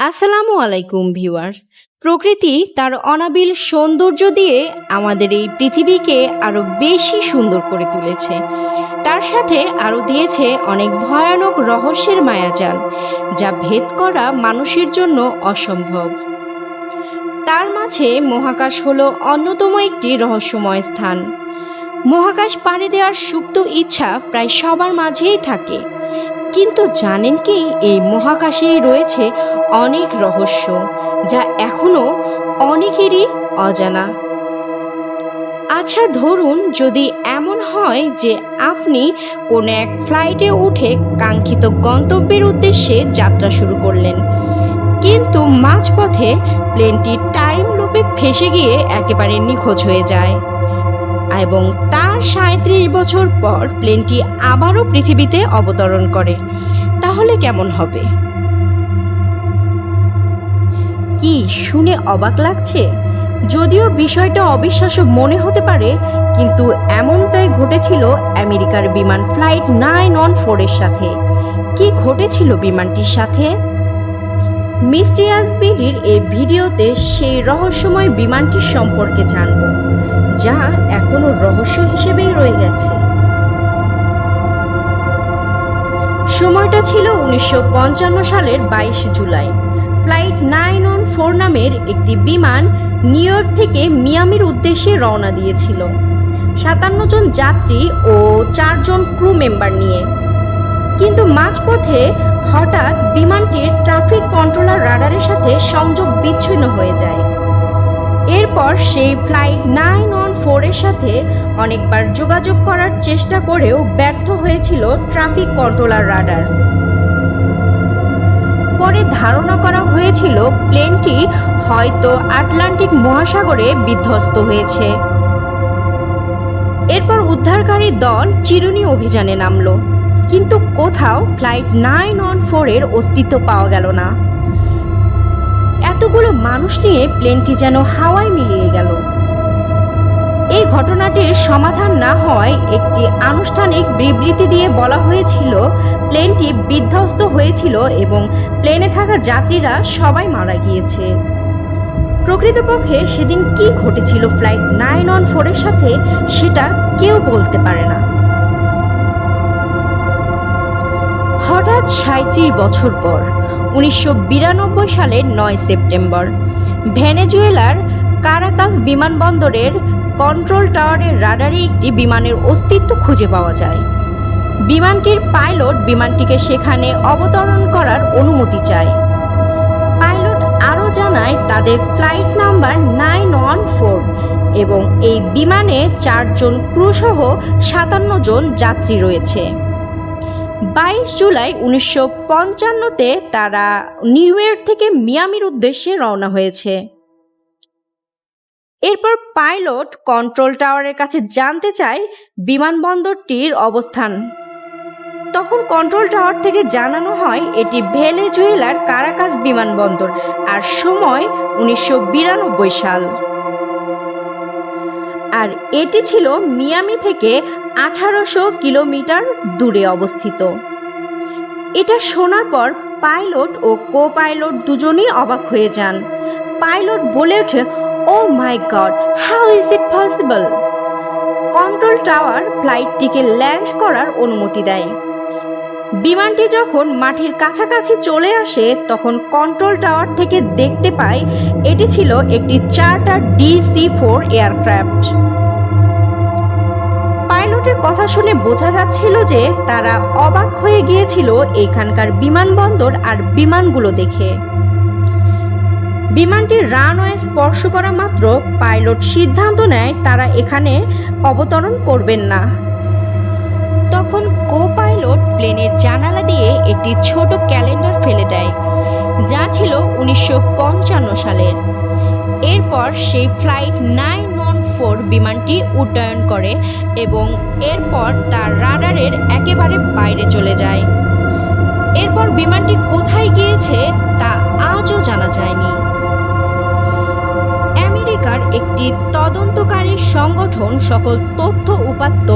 আসসালামু আলাইকুম ভিউয়ার্স। প্রকৃতি তার অনাবিল সৌন্দর্য দিয়ে আমাদের এই পৃথিবীকে আরো বেশি সুন্দর করে তুলেছে। তার সাথে আরো দিয়েছে অনেক ভয়ানক রহস্যের মায়াজাল, যা ভেদ করা মানুষের জন্য অসম্ভব। তার মাঝে মহাকাশ হলো অন্যতম একটি রহস্যময় স্থান। মহাকাশ পাড়ি দেওয়ার সুপ্ত ইচ্ছা প্রায় সবার মাঝেই থাকে, কিন্তু জানেন কি এই মহাকাশেই রয়েছে অনেক রহস্য, যা এখনো অনেকেরই অজানা। আচ্ছা, ধরুন যদি এমন হয় যে আপনি কোনো এক ফ্লাইটে উঠে কাঙ্ক্ষিত গন্তব্যের উদ্দেশ্যে যাত্রা শুরু করলেন, কিন্তু মাঝপথে প্লেনটি টাইম লুপে ফেসে গিয়ে একেবারে নিখোঁজ হয়ে যায় এবং তার ৩৭ বছর পর প্লেনটি আবারও পৃথিবীতে অবতরণ করে, তাহলে কেমন হবে? কি শুনে অবাক লাগছে? যদিও বিষয়টা অবিশ্বাস্য মনে হতে পারে, কিন্তু এমনটাই ঘটেছিল আমেরিকার বিমান ফ্লাইট 914 এর সাথে। কি ঘটেছিল বিমানটির সাথে? মিস্টিরিয়াস বিডির এই ভিডিওতে সেই রহস্যময় বিমানটির সম্পর্কে জানব, যা এখনো রহস্য হিসেবেই রয়ে গেছে। সময়টা ছিল 1955 সালের 22 জুলাই। ফ্লাইট 914 নামের একটি বিমান নিউ ইয়র্ক থেকে মিয়ামির উদ্দেশ্যে রওনা দিয়েছিল 57 জন যাত্রী ও 4 জন ক্রু মেম্বার নিয়ে। কিন্তু মাঝপথে হঠাৎ বিমানটির ট্রাফিক কন্ট্রোলার রাডারের সাথে সংযোগ বিচ্ছিন্ন হয়ে যায়। এরপর সেই ফ্লাইট 914 এর সাথে অনেকবার যোগাযোগ করার চেষ্টা করেও ব্যর্থ হয়েছিল ট্রাফিক কন্ট্রোলার রাডার। পরে ধারণা করা হয়েছিল প্লেনটি হয়তো আটলান্টিক মহাসাগরে বিধ্বস্ত হয়েছে। এরপর উদ্ধারকারী দল চিরুনি অভিযানে নামল, কিন্তু কোথাও ফ্লাইট 914 এর অস্তিত্ব পাওয়া গেল না। এতগুলো মানুষ নিয়ে প্লেনটি যেন হাওয়ায় মিলিয়ে গেল। এই ঘটনাটির সমাধান না হওয়ায় একটি আনুষ্ঠানিক বিবৃতি দিয়ে বলা হয়েছিল প্লেনটি বিধ্বস্ত হয়েছিল এবং প্লেনে থাকা যাত্রীরা সবাই মারা গিয়েছে। প্রকৃতপক্ষে সেদিন কি ঘটেছিল ফ্লাইট 914 এর সাথে, সেটা কেউ বলতে পারে না। হঠাৎ ৩৭ বছর পর 1992 সালের 9 সেপ্টেম্বর ভেনেজুয়েলার কারাকাস বিমানবন্দরের কন্ট্রোল টাওয়ারের রাডারে একটি বিমানের অস্তিত্ব খুঁজে পাওয়া যায়। বিমানটির পাইলট বিমানটিকে সেখানে অবতরণ করার অনুমতি চায়। পাইলট আরও জানায় তাদের ফ্লাইট নাম্বার 914 এবং এই বিমানে 4 জন ক্রু সহ 57 জন যাত্রী রয়েছে। 22 জুলাই 1955-তে তারা নিউ ইয়র্ক থেকে মিয়ামির উদ্দেশ্যে রওনা হয়েছে। এরপর পাইলট কন্ট্রোল টাওয়ারের কাছে জানতে চায় বিমানবন্দরটির অবস্থান। তখন কন্ট্রোল টাওয়ার থেকে জানানো হয় এটি ভেনেজুয়েলার কারাকাস বিমানবন্দর আর সময় 1992 সাল। আর এটি ছিল মিয়ামি থেকে 1800 কিলোমিটার দূরে অবস্থিত। এটা শোনার পর পাইলট ও কো পাইলট দুজনেই অবাক হয়ে যান। পাইলট বলে ওঠে, oh my god, how is it possible? Control tower ফ্লাইটটিকে ল্যান্ড করার অনুমতি দেয়। বিমানটি যখন মাটির কাছাকাছি চলে আসে তখন কন্ট্রোল টাওয়ার থেকে দেখতে পায় এটি ছিল একটি চার্টার DC-4 এয়ারক্রাফট। পাইলটের কথা শুনে বোঝা যাচ্ছিল যে তারা অবাক হয়ে গিয়েছিল এখানকার বিমানবন্দর আর বিমানগুলো দেখে। বিমানটির রানওয়ে স্পর্শ করা মাত্র পাইলট সিদ্ধান্ত নেয় তারা এখানে অবতরণ করবেন না। তখন কো পাইলট প্লেনের জানালা দিয়ে একটি ছোট ক্যালেন্ডার ফেলে দেয়, যা ছিল 1955 সালের। এরপর সেই ফ্লাইট 914 বিমানটি উড্ডয়ন করে এবং এরপর তার রাডারের একেবারে বাইরে চলে যায়। এরপর বিমানটি কোথায় গিয়েছে তা আজও জানা যায়নি। আমেরিকার একটি তদন্তকারী সংগঠন সকল তথ্য উপাত্ত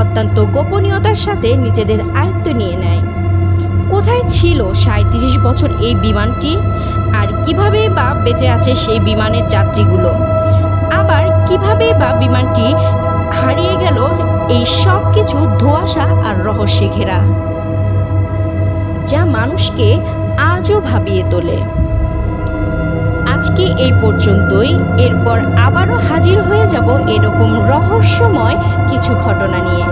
অত্যন্ত গোপনীয়তার সাথে নিজেদের আয়ত্তে নিয়ে নেয়। কোথায় ছিল ৩৭ বছর এই বিমানটি? আর কিভাবে বা বেঁচে আছে সেই বিমানের যাত্রীগুলো, আবার কিভাবে বা বিমানটি হারিয়ে গেল, এই সব কিছু ধোঁয়াশা আর রহস্যে ঘেরা, যা মানুষকে আজও ভাবিয়ে তোলে। আজকে এই পর্যন্তই। এরপর আবারও হাজির হয়ে যাব এরকম রহস্যময় কিছু ঘটনা নিয়ে।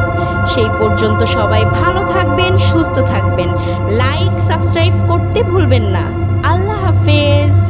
সেই পর্যন্ত সবাই ভালো থাকবেন, সুস্থ থাকবেন। লাইক সাবস্ক্রাইব করতে ভুলবেন না। আল্লাহ হাফেজ।